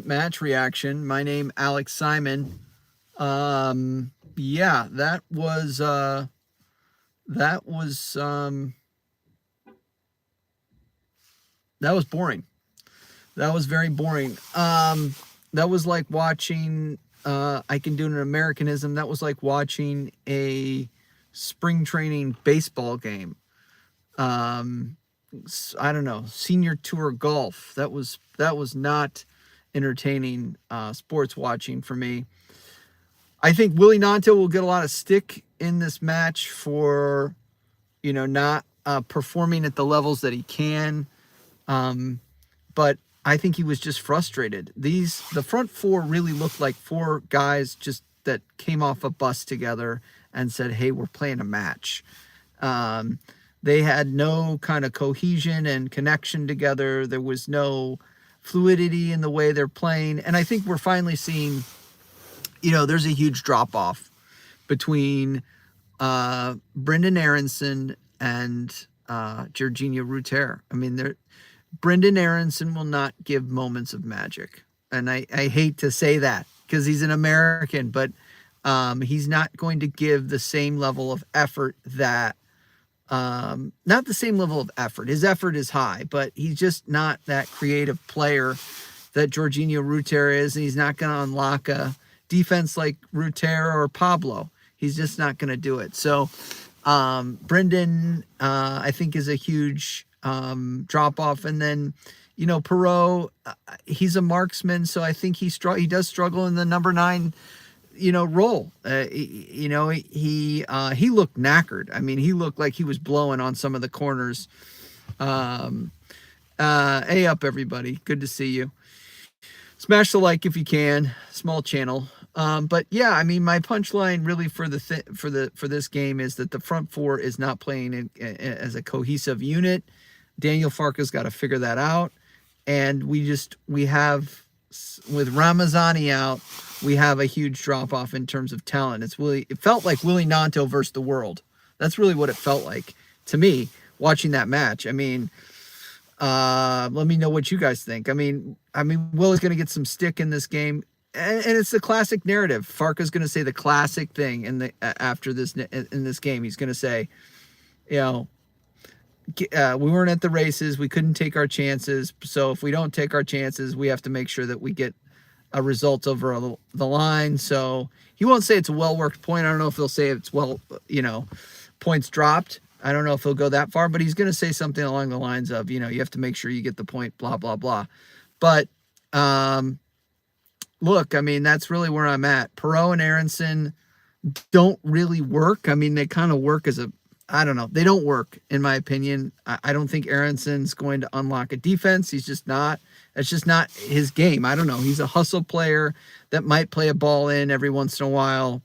match reaction. My name Alex Simon. Yeah, that was that was boring. That was very boring. That was like watching. I can do an Americanism. That was like watching a spring training baseball game. Um, I don't know, senior tour golf. That was not entertaining sports watching for me. I think Willie Nanto will get a lot of stick in this match for not performing at the levels that he can. But I think he was just frustrated. The front four really looked like four guys just that came off a bus together and said, "Hey, we're playing a match." Um, they had no kind of cohesion and connection together. There was no fluidity in the way they're playing, and I think we're finally seeing, there's a huge drop off between Brendan Aronson and Jorginho Ruter. I mean, Brendan Aronson will not give moments of magic. And I hate to say that because he's an American, but he's not going to give the same level of effort that, not the same level of effort. His effort is high, but he's just not that creative player that Jorginho Ruter is. And he's not going to unlock a defense like Ruter or Pablo. He's just not going to do it. So Brendan, I think, is a huge drop off. And then, Perot, he's a marksman, so I think he does struggle in the number 9, role. He looked knackered. I mean, he looked like he was blowing on some of the corners. A up, everybody. Good to see you. Smash the like if you can. Small channel. But yeah, I mean, my punchline really for this game is that the front four is not playing as a cohesive unit. Daniel Farka's got to figure that out, and we have, with Ramazani out, we have a huge drop off in terms of talent. It felt like Willie Nanto versus the world. That's really what it felt like to me watching that match. I mean, let me know what you guys think. I mean, Willie's going to get some stick in this game. And it's the classic narrative. Farka's going to say the classic thing after this in this game. He's going to say, we weren't at the races. We couldn't take our chances. So if we don't take our chances, we have to make sure that we get a result over the line. So he won't say it's a well-worked point. I don't know if he'll say it's points dropped. I don't know if he'll go that far, but he's going to say something along the lines of, you have to make sure you get the point, blah, blah, blah. But, look, I mean, that's really where I'm at. Perot and Aronson don't really work. I mean, they kind of work I don't know. They don't work, in my opinion. I don't think Aronson's going to unlock a defense. He's just not. That's just not his game. I don't know. He's a hustle player that might play a ball in every once in a while.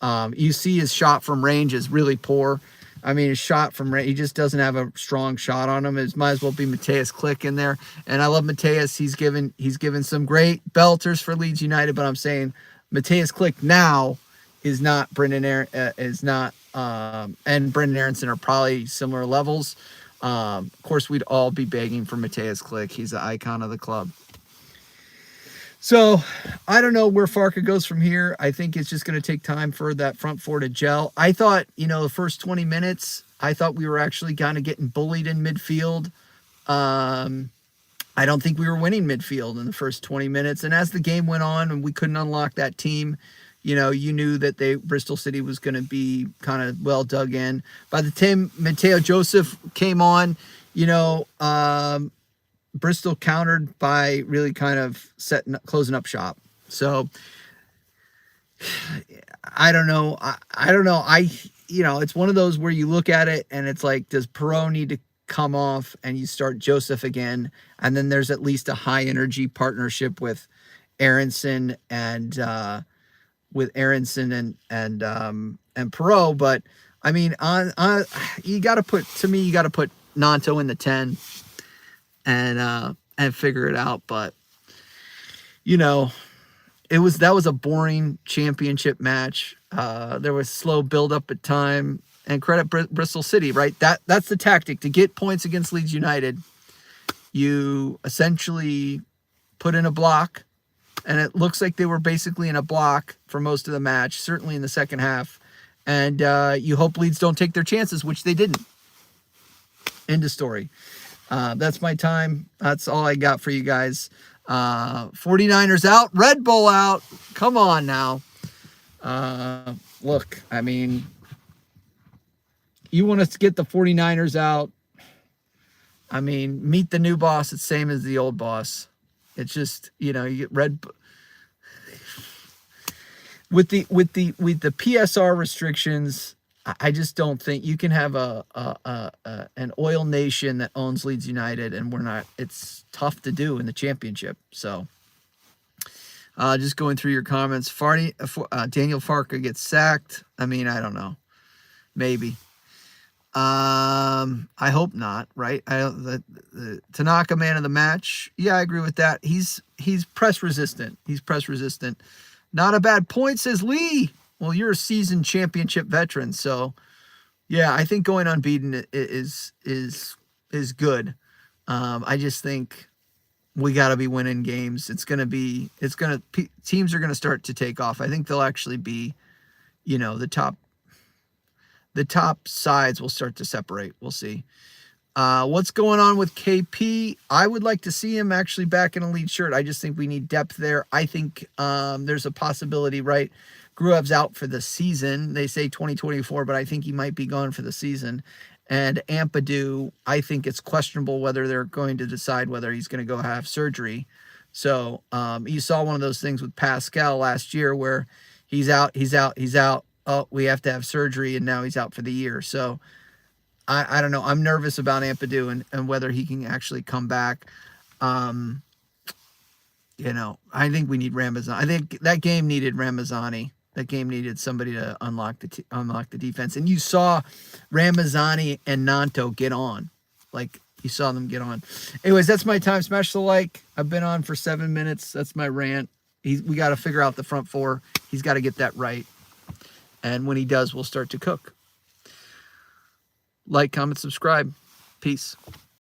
You see his shot from range is really poor. I mean, his shot from range, he just doesn't have a strong shot on him. It might as well be Mateus Click in there. And I love Mateus. He's given some great belters for Leeds United, but I'm saying Mateus Click now is not Brendan and Brendan Aronson are probably similar levels. Of course, we'd all be begging for Mateus Click. He's the icon of the club. So I don't know where Farka goes from here. I think it's just going to take time for that front four to gel. I thought, the first 20 minutes, I thought we were actually kind of getting bullied in midfield. I don't think we were winning midfield in the first 20 minutes. And as the game went on and we couldn't unlock that team, you knew that Bristol City was going to be kind of well dug in. By the time Mateo Joseph came on, Bristol countered by really kind of closing up shop. So I don't know. I don't know. It's one of those where you look at it and it's like, does Perot need to come off and you start Joseph again? And then there's at least a high energy partnership with Aronson and Perot. But I mean, you got to put Nanto in the 10 and figure it out. But that was a boring championship match. There was slow build up at time, and credit Bristol City, right? That's the tactic to get points against Leeds United. You essentially put in a block, and it looks like they were basically in a block for most of the match, certainly in the second half. And you hope Leeds don't take their chances, which they didn't. End of story. That's my time. That's all I got for you guys. 49ers out. Red Bull out. Come on now. Look, I mean, you want us to get the 49ers out. I mean, meet the new boss. It's same as the old boss. It's just, you know, you get Red Bull. With the PSR restrictions, I just don't think you can have an oil nation that owns Leeds United, and we're not. It's tough to do in the championship. So, just going through your comments, Daniel Farka gets sacked. I mean, I don't know, maybe. I hope not. Right? The Tanaka man of the match. Yeah, I agree with that. He's press resistant. He's press resistant. Not a bad point, says Lee. Well, you're a seasoned championship veteran, so yeah, I think going unbeaten is good. I just think we got to be winning games. Teams are gonna start to take off. I think they'll actually be, you know, the top sides will start to separate. We'll see. What's going on with KP? I would like to see him actually back in a lead shirt. I just think we need depth there. I think there's a possibility, right? Gruev's out for the season. They say 2024, but I think he might be gone for the season. And Ampadu, I think it's questionable whether they're going to decide whether he's going to go have surgery. So you saw one of those things with Pascal last year where he's out. Oh, we have to have surgery, and now he's out for the year. So I don't know. I'm nervous about Ampadu and whether he can actually come back. You know, I think we need Ramazani. I think that game needed Ramazani. That game needed somebody to unlock the defense. And you saw Ramazani and Nanto get on. Like, you saw them get on. Anyways, that's my time. Smash the like. I've been on for 7 minutes. That's my rant. We got to figure out the front four. He's got to get that right. And when he does, we'll start to cook. Like, comment, subscribe. Peace.